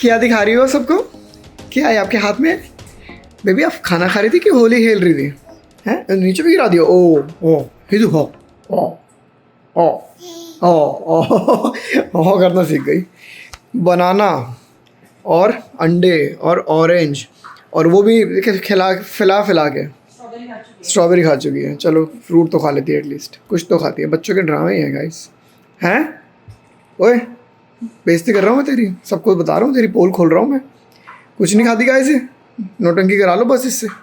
क्या दिखा रही हो सबको? क्या है आपके हाथ में? बेबी आप खाना खा रही थी कि होली खेल रही थी? हैं नीचे भी गिरा दिया। ओ हिजू हो ओ ओ ओ ओ करना सीख गई। बनाना और अंडे और ऑरेंज और वो भी खिला के स्ट्रॉबेरी खा चुकी है। चलो फ्रूट तो खा लेती है एटलीस्ट, कुछ तो खाती है। बच्चों के ड्रामे ही हैं गाइस। हैं ओए बेइज्जती कर रहा हूँ मैं तेरी, सबको बता रहा हूँ, तेरी पोल खोल रहा हूँ मैं। कुछ नहीं खाती गाइस, नोटंकी करा लो बस इससे। कह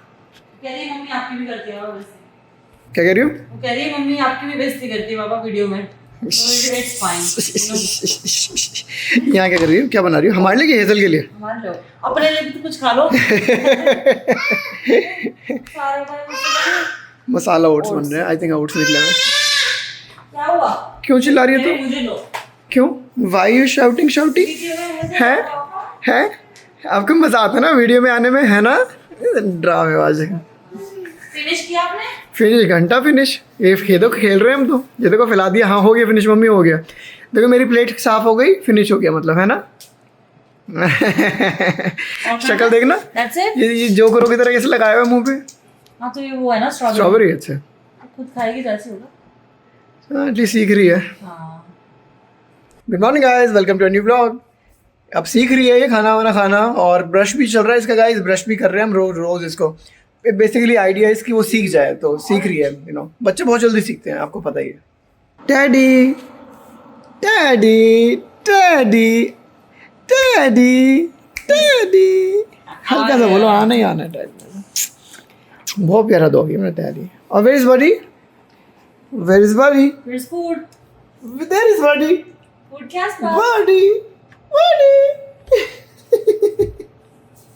रही है मम्मी आपकी भी करती है बाबा वैसे। क्या कह रही हो? वो कह रही है मम्मी आपकी भी बेइज्जती करती है बाबा वीडियो में। It's fine. यहाँ क्या कर रही हो? क्या बना रही हो? हमारे लिए कि हेजल के लिए? हमारे लो, अपने लिए भी तो कुछ खा लो। मसाला ओट्स बन रहे हैं। आई थिंक ओट्स निकले हैं। क्या हुआ? क्यों चिल्ला रही है तू? मुझे लो। क्यों? वाई यू शाउटिंग है? है आपको मजा आता है ना वीडियो में आने में, है ना? ड्रामेबाज है। फिनिश किया आपने? फिनिश घंटा फिनिश। ये देखो खेल रहे हैं हम तो। ये देखो फैला दिया। हाँ हो गया फिनिश, मम्मी हो गया। देखो मेरी प्लेट साफ हो गई, फिनिश हो गया मतलब, है ना? शक्ल देखना। ये जोकरों की तरह कैसे लगाया हुआ मुंह पे। हाँ तो ये वो है ना स्ट्रॉबेरी। अच्छा खुद खाएगी जैसे होगा। एटलीस्ट सीख रही है। Good morning guys, welcome to a new vlog. अब सीख रही है ये खाना वाना खाना, और ब्रश भी चल रहा है इसका गाइस। ब्रश भी कर रहे हैं हम रोज इसको। बेसिकली आइडिया है इसकी वो सीख जाए, तो सीख रही है। यू नो बच्चे बहुत जल्दी सीखते हैं, आपको पता ही है। Daddy daddy daddy daddy daddy, हल्का सा बोलो, आना ही आना है डैडी। बहुत प्यारा डॉग है मेरा डैडी। और where is buddy? Where is buddy? Where's food? There is buddy. Food क्या है? बडी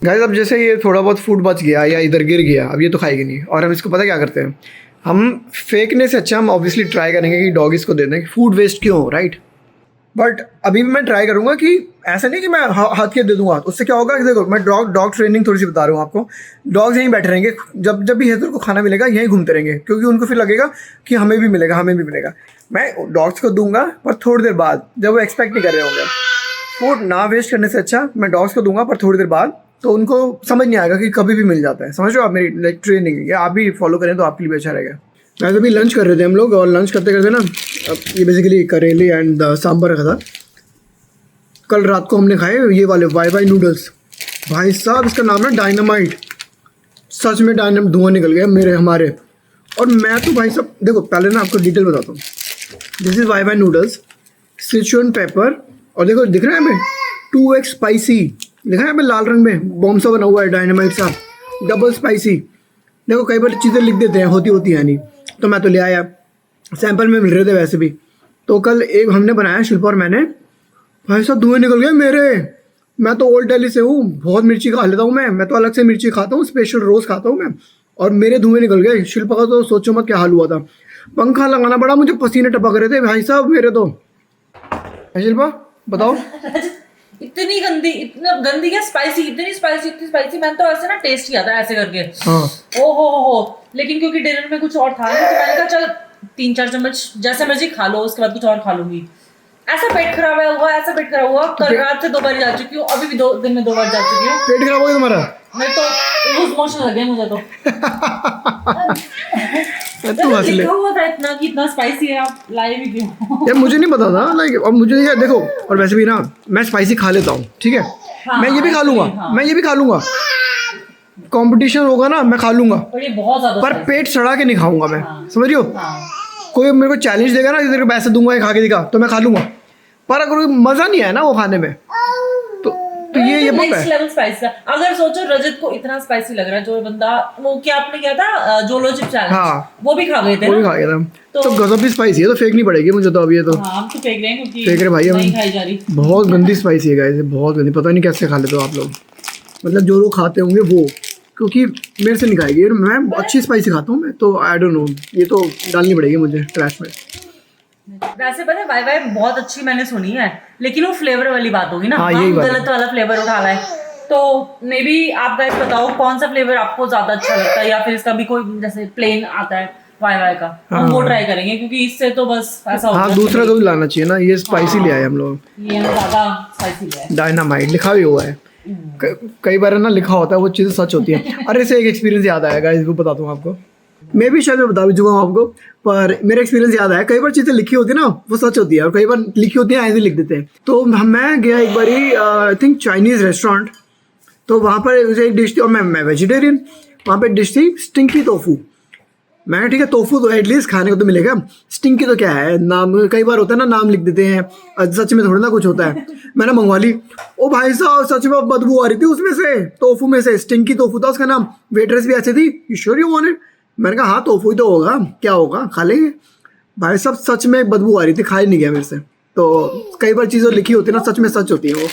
गाइस अब जैसे ये थोड़ा बहुत फूड बच गया या इधर गिर गया, अब ये तो खाएगी नहीं। और हम इसको पता क्या करते हैं, हम फेंकने से अच्छा हम ऑब्वियसली ट्राई करेंगे कि डॉग इसको दे दें। फूड वेस्ट क्यों हो, राइट? बट अभी भी मैं ट्राई करूंगा कि ऐसा नहीं कि मैं हाथ के दे दूंगा। उससे क्या होगा कि देखो मैं डॉग ट्रेनिंग थोड़ी सी बता रहा हूँ आपको। डॉग्स यहीं बैठे रहेंगे, जब भी हेजल को खाना मिलेगा यहीं घूमते रहेंगे, क्योंकि उनको फिर लगेगा कि हमें भी मिलेगा, हमें भी मिलेगा। मैं डॉग्स को दूंगा पर थोड़ी देर बाद, जब वो एक्सपेक्ट नहीं कर रहे होंगे। फूड ना वेस्ट करने से अच्छा मैं डॉग्स को दूंगा पर थोड़ी देर बाद, तो उनको समझ नहीं आएगा कि कभी भी मिल जाता है। समझ रहे हो आप मेरी लाइक ट्रेनिंग? या आप भी फॉलो करें तो आपके लिए भी अच्छा रहेगा। मैं अभी लंच कर रहे थे हम लोग, और लंच करते करते ना ये बेसिकली करेले एंड सांभर रखा था। कल रात को हमने खाए ये वाले वाई नूडल्स। भाई साहब इसका नाम है डायनामाइट। सच में डायनामाइट, धुआं निकल गया मेरे हमारे। और मैं तो भाई साहब देखो, पहले ना आपको डिटेल बताता हूँ। This is Y noodles, Sichuan pepper, और देखो दिख रहा है हमें 2x स्पाइसी, लिखा है हमें लाल रंग में, बॉम्ब सा बना हुआ है डायनामाइट सा, डबल स्पाइसी। देखो कई बार चीज़ें लिख देते हैं, होती है नहीं। तो मैं तो ले आया, सैंपल में मिल रहे थे वैसे भी। तो कल एक हमने बनाया, शिल्पा और मैंने। भाई साहब धुएं निकल गए मेरे। मैं तो ओल्ड दिल्ली से हूँ, बहुत मिर्ची खा लेता हूँ मैं तो अलग से मिर्ची खाता हूँ, स्पेशल रोज खाता हूँ मैं। और मेरे धुएं निकल गए। शिल्पा का तो सोचो मत क्या हाल हुआ था। पंखा लगाना पड़ा मुझे, पसीने टपक रहे थे भाई साहब मेरे तो। शिल्पा बताओ। इतनी गंदी, इतना गंदी क्या स्पाइसी, इतनी स्पाइसी। मैंने तो ऐसे ना टेस्ट किया था ऐसे करके। हाँ ओ हो। लेकिन क्योंकि डिनर में कुछ और था तो मैंने कहा चल 3-4 चम्मच जैसे मर्जी खा लो, उसके बाद कुछ और खा लूंगी। ऐसा पेट खराब हुआ। कल रात से 2 बार जा चुकी हूँ, अभी भी 2 दिन में 2 बार जा चुकी हूँ। पेट खराब हो गया तुम्हारा? मैं तो लूज मोशन लग गए मुझे तो। तू हंस ले। लिखा हुआ था इतना कि इतना स्पाइसी है, आप लाए भी क्यों? यार मुझे नहीं पता था लाइक, और मुझे नहीं देखो। और वैसे भी ना मैं स्पाइसी खा लेता हूँ, ठीक है। हाँ, मैं ये भी खा लूंगा। हाँ। मैं ये भी खा लूंगा। कंपटीशन होगा ना मैं खा लूंगा, पर ये बहुत ज्यादा पर पेट सड़ा के नहीं खाऊंगा मैं। हाँ। समझ रही हो? हाँ। कोई मेरे को चैलेंज देगा ना, तेरे को पैसे दूंगा ये खा के दिखा, तो मैं खा लूंगा। पर अगर कोई मजा नहीं आया ना वो खाने में, तो ये नेक्स्ट लेवल स्पाइसी था। अगर सोचो रजत को इतना स्पाइसी लग रहा है, जो बंदा वो क्या आपने किया था जोलो चिप चैलेंज, हाँ वो भी खा गए थे, वो भी खा गया था। तो गजब भी स्पाइसी है, तो फेंकनी पड़ेगी मुझे तो अब ये तो। हाँ हम तो फेंक रहे हैं क्योंकि फेंक रहे भाई हम, नहीं खाई जा रही। बहुत गंदी स्पाइसी है गाइस, बहुत गंदी। पता नहीं कैसे खा लेते हो आप लोग, मतलब जो लोग खाते होंगे वो, क्योंकि मेरे से नहीं खाएगी। मैं अच्छी स्पाइसी खाता हूँ मैं तो, आई डोंट नो, ये तो डालनी पड़ेगी मुझे ट्रैश में। वैसे पता है वाई बहुत अच्छी मैंने सुनी है, लेकिन वो फ्लेवर वाली बात होगी ना। हाँ, यही बात है। गलत वाला फ्लेवर उठा रहा है। तो मे बी आप गाइस बताओ कौन सा फ्लेवर आपको ज्यादा अच्छा लगता है, या फिर इसका भी कोई जैसे प्लेन आता है वाई का, हम वो ट्राई करेंगे क्योंकि इससे तो बस ऐसा होता हाँ है। दूसरा तो भी लाना चाहिए ना, ये स्पाइसी ले आए हम लोग, ये ना ज्यादा स्पाइसी है। डायनामाइट लिखा भी हुआ है। कई बार है ना लिखा होता है वो चीज़ सच होती है। अरे से एक एक्सपीरियंस याद आया गाइस, वो बताता हूँ आपको, मैं भी शायद बता भी चुका हूँ आपको, पर मेरा एक्सपीरियंस याद आया। कई बार चीज़ें लिखी होती है ना वो सच होती है, और कई बार लिखी होती है ऐसे लिख देते हैं। तो मैं गया एक बारी आई थिंक चाइनीज़ रेस्टोरेंट, तो वहाँ पर मुझे एक डिश थी, और मैं वेजिटेरियन, वहाँ पर डिश थी स्टिंकी टोफू। मैं ठीक है टोफू तो एटलीस्ट खाने को तो मिलेगा, स्टिंकी तो क्या है, नाम कई बार होता है ना नाम लिख देते हैं, सच में थोड़ा ना कुछ होता है। मैंने मंगवा ली, ओ भाई साहब सच में बदबू आ रही थी उसमें से, टोफू में से, स्टिंकी टोफू था उसका नाम। वेटरेस भी ऐसे थी, you sure you want it? मैंने कहा हाँ टोफू ही तो होगा, क्या होगा खा लेंगे। भाई साहब सच में बदबू आ रही थी, खा ही नहीं गया मेरे से। तो कई बार चीज़ें लिखी होती है ना सच में सच होती है वो।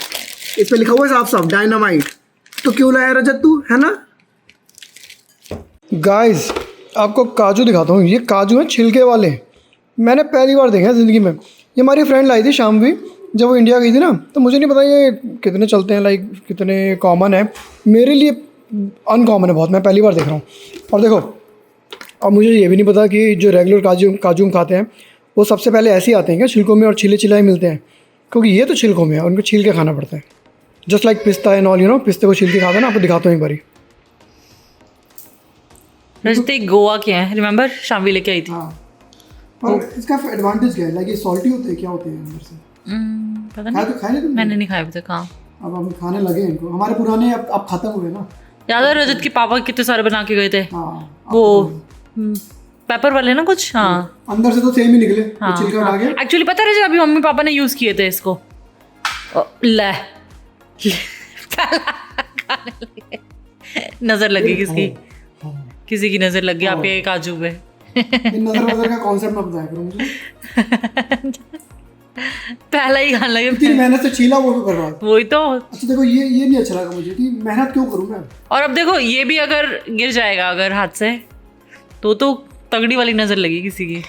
इस पर लिखा हुआ है साफ साफ डायनामाइट, तो क्यों लाया रजत तू, है ना। गाइस आपको काजू दिखाता हूँ, ये काजू हैं छिलके वाले, मैंने पहली बार देखे हैं ज़िंदगी में। ये हमारी फ्रेंड लाई थी शाम भी, जब वो इंडिया गई थी ना, तो मुझे नहीं पता ये कितने चलते हैं, लाइक कितने कॉमन है, मेरे लिए अनकॉमन है बहुत, मैं पहली बार देख रहा हूँ। और देखो अब मुझे ये भी नहीं पता कि जो रेगुलर काजू हम खाते हैं वो सबसे पहले ऐसे ही आते हैं क्या छिलकों में, और छिले छिलाए मिलते हैं, क्योंकि ये तो छिलकों में है, उनको छील के खाना पड़ता है, जस्ट लाइक पिस्ता एंड ऑल, यू नो, पिस्ते को छील के खाता है ना। आपको दिखाता हूँ एक बारी। रजते गोवा के हैं, रिमेंबर शाम भी लेके आई थी। हाँ, और इसका एडवांटेज क्या है, लाइक ये सॉल्टी होते हैं, क्या होते हैं अंदर से? पता नहीं, खाए नहीं तुमने? मैंने नहीं खाया अभी तक। हाँ अब हम खाने लगे इनको, हमारे पुराने अब खत्म हुए ना। याद है रजत के पापा कितने सारे बना के गए थे, हाँ वो पेपर वाले ना कुछ। हाँ अंदर से तो सेम ही निकले, वो हाँ छिलका हटा के। एक्चुअली पता है रजत, अभी मम्मी पापा ने यूज किए थे इसको। ले खाने लगे। नजर लगी किसकी, किसी की नजर लग गई आपके काजू पे। इन नजर का कॉन्सेप्ट मत बताया करो मुझे। पहला ही खाने लगे। इतनी मेहनत से छीला वो भी कर रहा था। वही तो। अच्छा देखो ये नहीं अच्छा लगा मुझे कि मेहनत क्यों करूँ मैं। और अब देखो ये भी अगर गिर जाएगा अगर हाथ से, तो तगड़ी वाली नजर लगी किसी की।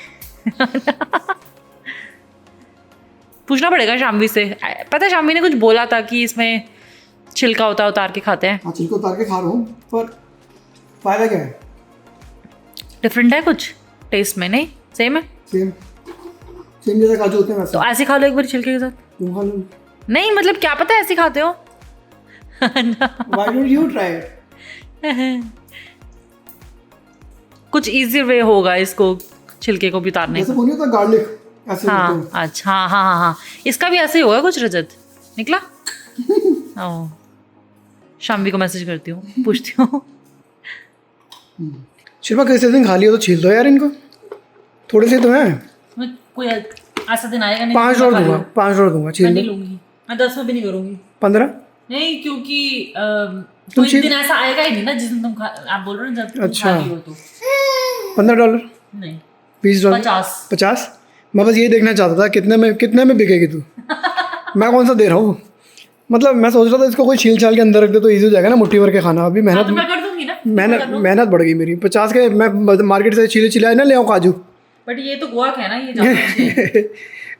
पूछना पड़ेगा शाम्बी से, पता है शाम्बी ने कुछ बोला था कि इसमें छिलका होता है, उतार के खाते हैं। हाँ छिलका उतार के खा रहा हूँ, पर फायदा क्या है? डिफरेंट है कुछ टेस्ट में, नहीं सेम है? सेम जैसे काजू होते हैं वैसे। तो ऐसे खा लो एक बार छिलके के साथ। तुम खा लो। नहीं मतलब क्या पता ऐसे खाते हो। Why don't you try it? कुछ इजी वे होगा इसको छिलके को भी उतारने जैसे का। वो नहीं होता गार्लिक ऐसे हाँ होते हैं। अच्छा हाँ, इसका भी ऐसे ही होगा कुछ। रजत निकला। ओह शाम्बी को मैसेज करती हूँ, पूछती हूँ। शिल्पा कैसे दिन खा लिया तो छील दो यार इनको, थोड़े से तो हैं। कोई ऐसा दिन आएगा नहीं $5 दूंगा छील नहीं दो। लूंगी मैं, 10 में भी नहीं करूंगी। 15 नहीं क्योंकि कोई दिन ऐसा आएगा ही नहीं ना जिस दिन तुम आप बोल रहे हो ना, जब तुम अच्छा। खा रही हो तो। $15 नहीं $20 50। मैं बस ये देखना चाहता था कितने में बिकेगी तू। मैं कौन सा दे रहा हूँ, मतलब मैं सोच रहा था इसको कोई छील छाल के अंदर रख दे तो ईजी हो जाएगा ना, मुट्ठी भर के खाना। अभी तो मैं कर दूंगी ना, मेहनत बढ़ गई मेरी। 50 के मैं मार्केट से छीले छिलाए ना ले आऊँ काजू। बट ये तो गोवा का है ना, ये ज्यादा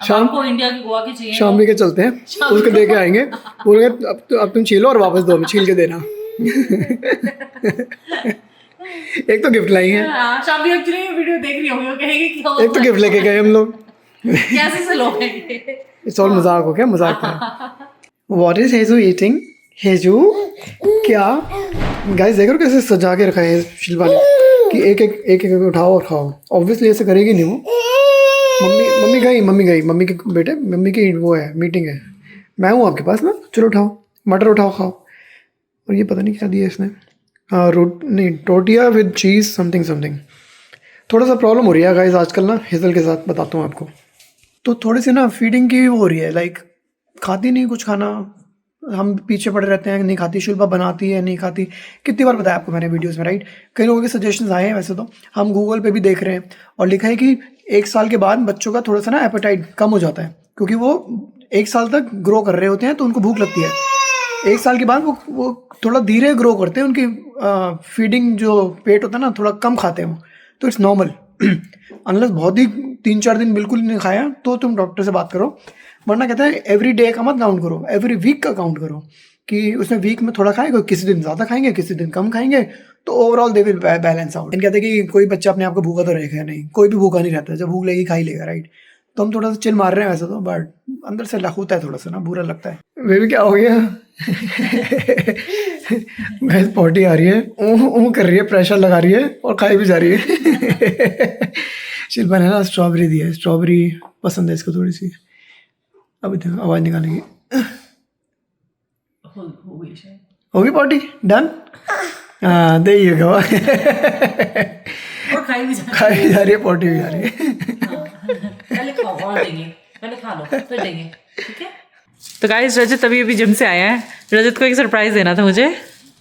शाम को इंडिया के गोवा के चाहिए। शामी के चलते हैं, उसको दे के आएंगे, बोलेंगे अब तुम छीलो और वापस दो, छील के देना। एक तो गिफ्ट लाई है। शामी एक्चुअली वीडियो देख रही होगी, वो कहेगी कि एक तो गिफ्ट लेके गए हम लोग। कैसे से लोग हैं। इट्स ऑल मजाक हो क्या, मजाक था। व्हाट इज हेजू ईटिंग? हेजू क्या गाइस देख रहे हो कैसे सजा के रखा है शिल्पा ने कि एक उठाओ और खाओ। ऑब्वियसली ऐसे करेगी नहीं वो। मम्मी गई मम्मी के बेटे, मम्मी की वो है मीटिंग है, मैं हूँ आपके पास ना, चलो उठाओ मटर उठाओ खाओ। और ये पता नहीं क्या दिया इसने, टोटिया विद चीज़ समथिंग। थोड़ा सा प्रॉब्लम हो रही है गाइस आजकल ना हेज़ल के साथ, बताता हूँ आपको। तो थोड़ी सी ना फीडिंग की वो हो रही है, लाइक खाती नहीं कुछ खाना, हम पीछे पड़े रहते हैं, नहीं खाती। शिल्पा बनाती है नहीं खाती, कितनी बार बताया आपको मैंने वीडियोस में, राइट। कई लोगों के सजेशंस आए हैं, वैसे तो हम गूगल पे भी देख रहे हैं, और लिखा है कि 1 साल के बाद बच्चों का थोड़ा सा ना एपेटाइट कम हो जाता है, क्योंकि वो 1 साल तक ग्रो कर रहे होते हैं तो उनको भूख लगती है। 1 साल के बाद वो थोड़ा धीरे ग्रो करते हैं, उनकी फीडिंग जो पेट होता है ना थोड़ा कम खाते हैं वो, तो इट्स नॉर्मल। अनलेस बहुत ही 3-4 दिन बिल्कुल नहीं खाया तो तुम डॉक्टर से बात करो, वरना कहते हैं एवरी डे का मत काउंट करो, एवरी वीक का काउंट करो, कि उसमें वीक में थोड़ा खाएगा, किसी दिन ज़्यादा खाएंगे किसी दिन कम खाएंगे, तो overall they will balance out. कहते हैं कि कोई बच्चा अपने आप को भूखा तो रहेगा नहीं, कोई भी भूखा नहीं रहता, जब भूख लगेगी खा ही लेगा, राइट। तो हम थोड़ा सा चिल मार रहे हैं वैसे तो, बट अंदर से होता है थोड़ा सा ना, बुरा लगता है। वे भी क्या हो गया भैंस पॉटी आ रही है, ऊँ कर रही है, प्रेशर लगा रही है और खाई भी जा रही है। शिल्पा ने ना स्ट्रॉबेरी दी है, स्ट्रॉबेरी पसंद है इसको थोड़ी सी। अभी देखो आवाज़ निकालेगी। होगी पॉटी डन। हाँ दे ही होगा। और खाई भी जा रही है, पॉटी भी जा रही है। पहले खाओ और देंगे, पहले खा लो फिर देंगे, ठीक है। तो गाइस रजत अभी जिम से आया है। रजत को एक सरप्राइज देना था मुझे,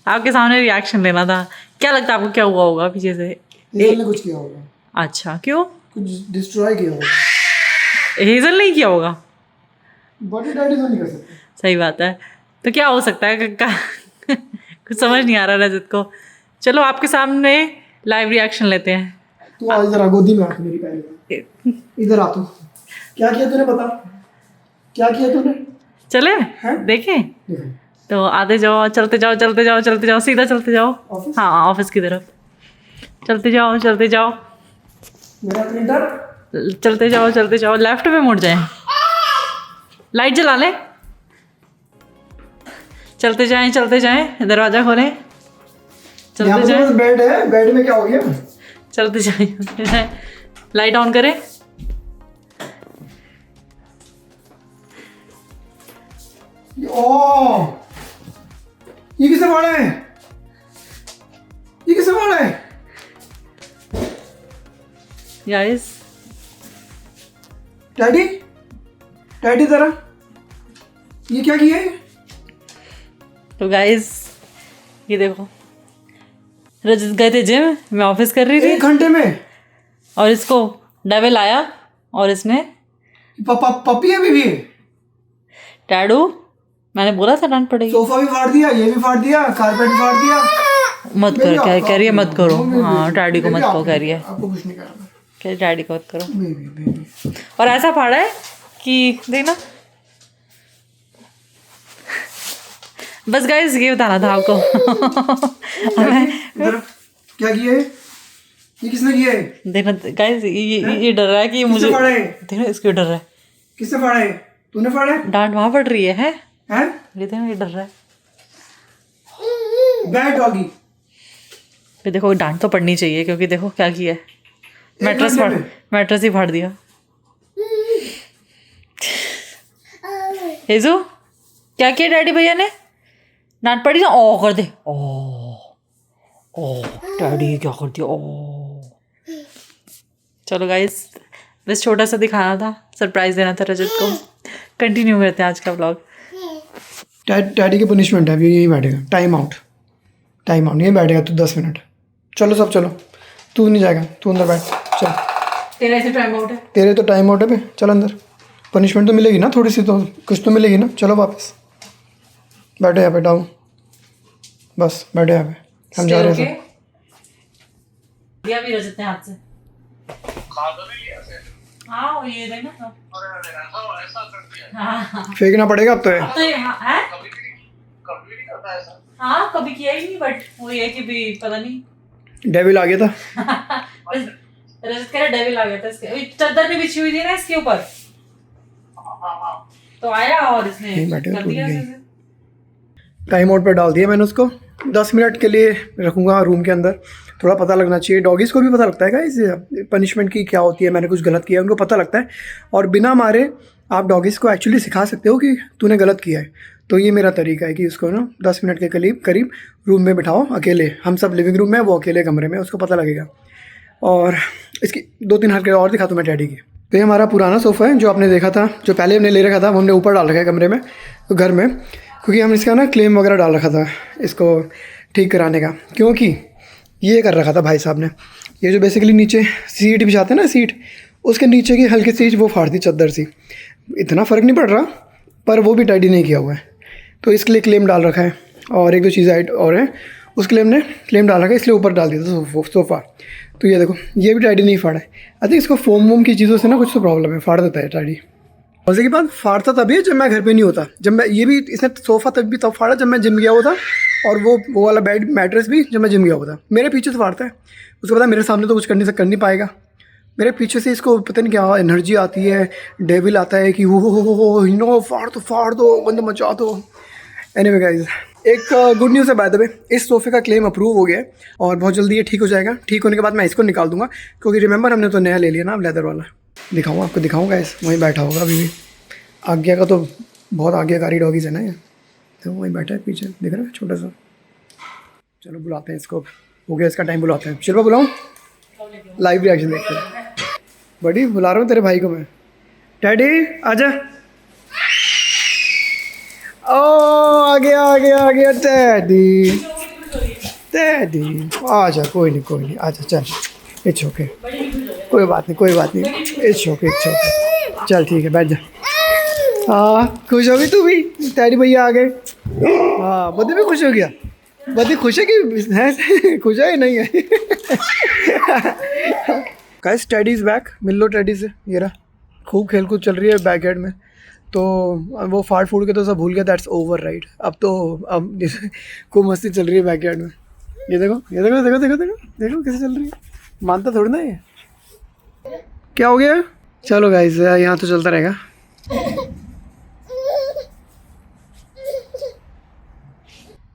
आपके सामने रिएक्शन लेना था। क्या लगता है आपको क्या हुआ होगा पीछे से? हेजल ने कुछ किया होगा। अच्छा क्यों? कुछ डिस्ट्रॉय किया होगा। हेजल नहीं किया होगा? बॉडी डैडी तो नहीं कर सकते। सही बात है। तो क्या हो सकता है कुछ समझ नहीं आ रहा रजत को। चलो आपके सामने लाइव रिएक्शन लेते हैं। तू आज जरा गोदी में आ मेरी पहले, इधर आ। तू क्या किया तूने, बता क्या किया तूने? चले देखें तो आते जाओ, चलते जाओ चलते जाओ चलते जाओ, सीधा चलते जाओ। हाँ ऑफिस की तरफ चलते जाओ चलते जाओ। मेरा प्रिंटर चलते जाओ लेफ्ट में मुड़ जाए, लाइट जला ले। चलते जाएं दरवाजा खोलें, चलते जाएं। बेड है, बेड में क्या हो गया? चलते जाएं लाइट ऑन करें। ओह ये किसने फाड़ा है? ये किसने फाड़ा है? गाइस डैडी जरा ये क्या किया है? तो गाइस ये देखो, रजत गए थे जिम, मैं ऑफिस कर रही थी 1 घंटे में, और इसको डेविल आया और इसने पप्पी अभी भी टैडू, मैंने बोला था डांट पड़ेगी। सोफा भी फाड़ दिया, ये भी फाड़ दिया, कारपेट भी फाड़ दिया। मत करो, कह रही है मत करो। हाँ डैडी को मत कहो, कह रही है आपको कुछ नहीं करना, कह रही डैडी को मत करो। बेबी और ऐसा फाड़ा है कि देखना। बस गाइस ये बताना था आपको। क्या किया है? ये किसने किया है? देखना गाइस, ये डर रहा है कि मुझे, देखना इसको डर रहा है। किसने फाड़ा है? तूने फाड़ा है? डांट वहां पड़ रही है? ये देखना ये डर रहा है। Bad doggy. फिर देखो डांट तो पड़नी चाहिए, क्योंकि देखो क्या किया है, मैट्रेस ही फाड़ दिया। हेजू क्या किया डैडी भैया ने? डांट पड़ी ना, ओ कर दे। ओ डैडी क्या कर दिया, ओ। चलो गाइस बस छोटा सा दिखाना था, सरप्राइज देना था रजत को। कंटिन्यू करते हैं आज का व्लॉग। डैडी की पनिशमेंट है, अभी यही बैठेगा। टाइम आउट यही बैठेगा तू 10 मिनट। चलो सब चलो, तू नहीं जाएगा, तू अंदर बैठ। चल तेरा ऐसे टाइम आउट है? तेरे तो टाइम आउट है बे, चल अंदर। पनिशमेंट तो मिलेगी ना, थोड़ी सी तो कुछ तो मिलेगी ना। चलो वापस बैठो यहाँ पे, डाउन, बस बैठो यहाँ पे, हम जा रहे हैं। दिया भी रजत ने हाथ से। हाँ ये देखना, फेंकना पड़ेगा अब तो है। हाँ कभी किया ही नहीं, बट वो ये कि भी पता नहीं डेविल आ गया था। रजत कह रहा डेविल आ गया था इसके, चादर भी बिछी हुई थी ना इसके ऊपर, तो आया और इसने कर दिया। टाइम आउट पर डाल दिया मैंने उसको। 10 मिनट के लिए रखूँगा रूम के अंदर, थोड़ा पता लगना चाहिए। डॉगीज़ को भी पता लगता है गाइस पनिशमेंट की क्या होती है, मैंने कुछ गलत किया उनको पता लगता है। और बिना मारे आप डॉगीज़ को एक्चुअली सिखा सकते हो कि तूने गलत किया है। तो ये मेरा तरीका है कि उसको ना 10 मिनट के करीब रूम में बिठाओ अकेले, हम सब लिविंग रूम में, वो अकेले कमरे में, उसको पता लगेगा। और इसकी 2-3 हरकतें और दिखा दूँ मैं डैडी की। तो ये हमारा पुराना सोफ़ा है जो आपने देखा था, जो पहले हमने ले रखा था, वो हमने ऊपर डाल रखा है कमरे में, तो घर में, क्योंकि हम इसका ना क्लेम वगैरह डाल रखा था इसको ठीक कराने का। क्योंकि ये कर रखा था भाई साहब ने, ये जो बेसिकली नीचे सीट बिछाते हैं ना, सीट उसके नीचे की हल्की सी वो फाड़ दी चद्दर सी। इतना फ़र्क नहीं पड़ रहा, पर वो भी टाइडी नहीं किया हुआ है, तो इसके लिए क्लेम डाल रखा है। और 1-2 चीज़ें और हैं, उस क्लेम डाल रखा है, इसलिए ऊपर डाल दिया था सोफ़ा। तो ये देखो, ये भी टाइडी नहीं फाड़ा है। आई थिंक इसको फोम वोम की चीज़ों से ना कुछ तो प्रॉब्लम है, फाड़ देता है टाइडी। मजे की बात, फाड़ता तभी है जब मैं घर पे नहीं होता। जब मैं, ये भी इसने सोफ़ा तब फाड़ा जब मैं जिम गया हुआ था और वो वाला बेड मैट्रेस भी जब मैं जिम गया हुआ था, मेरे पीछे से फाड़ता है, उसको पता है मेरे सामने तो कुछ कर नहीं पाएगा, मेरे पीछे से इसको पता नहीं क्या एनर्जी आती है, डेविल आता है कि वो यू नो फाड़ दो बंद मचा दो। एनीवे गाइस, एक गुड न्यूज़ है बाय द वे, इस सोफ़े का क्लेम अप्रूव हो गया है और बहुत जल्दी ये ठीक हो जाएगा। ठीक होने के बाद मैं इसको निकाल दूंगा, क्योंकि रिमेंबर हमने तो नया ले लिया ना अब लेदर वाला। दिखाऊंगा आपको, दिखाऊंगा इस वहीं बैठा होगा अभी भी। आज्ञा का तो बहुत आज्ञाकारी डॉगीज़ है ना ये, तो वहीं बैठा है पीछे, दिख रहा है छोटा सा। चलो बुलाते हैं इसको, हो गया इसका टाइम, बुलाते हैं। शिल्पा बुलाऊँ, लाइव रिएक्शन देखते हैं। बड़ी बुला रहा हूँ तेरे भाई को मैं। डैडी आजा। ओ आ गया डैडी आजा, कोई नहीं आजा, चल इट्स ओके, कोई बात नहीं इट्स ओके चल ठीक है, बैठ जा। हाँ खुश हो गई तू भी, डैडी भैया आ गए। हाँ बद्दी भी खुश हो गया, बद्दी खुश है कि है खुश है नहीं है। Guys teddy is back, mill low teddy से, ये रहा। खूब खेल कूद चल रही है बैकयार्ड में, तो वो फाड़ फूड के तो सब भूल गया, दैट्स ओवर राइट। अब खूब मस्ती चल रही है बैकयार्ड में। ये देखो कैसे चल रही है, मानता थोड़ी ना ये। क्या हो गया? चलो गाइस यहाँ तो चलता रहेगा।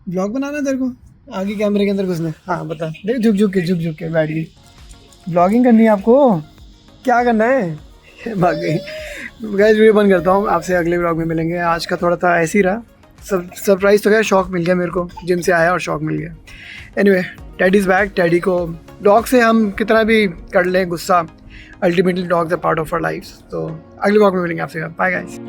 ब्लॉग बनाना है तेरे को, आगे कैमरे के अंदर घुसना। हाँ बता, देख झुक के बैठ गई। ब्लॉगिंग करनी है आपको, क्या करना है? भाग गई। गाइस वीडियो बंद करता हूँ, आपसे अगले ब्लॉग में मिलेंगे। आज का थोड़ा सा ऐसे ही रहा, सरप्राइज़ तो गया, शौक मिल गया मेरे को, जिम से आया और शौक मिल गया। Anyway daddy is back. Daddy को डॉग से हम कितना भी कर लें गुस्सा, ultimately dogs are part of our life. तो अगले ब्लॉग में मिलेंगे आपसे, बाय गाइस।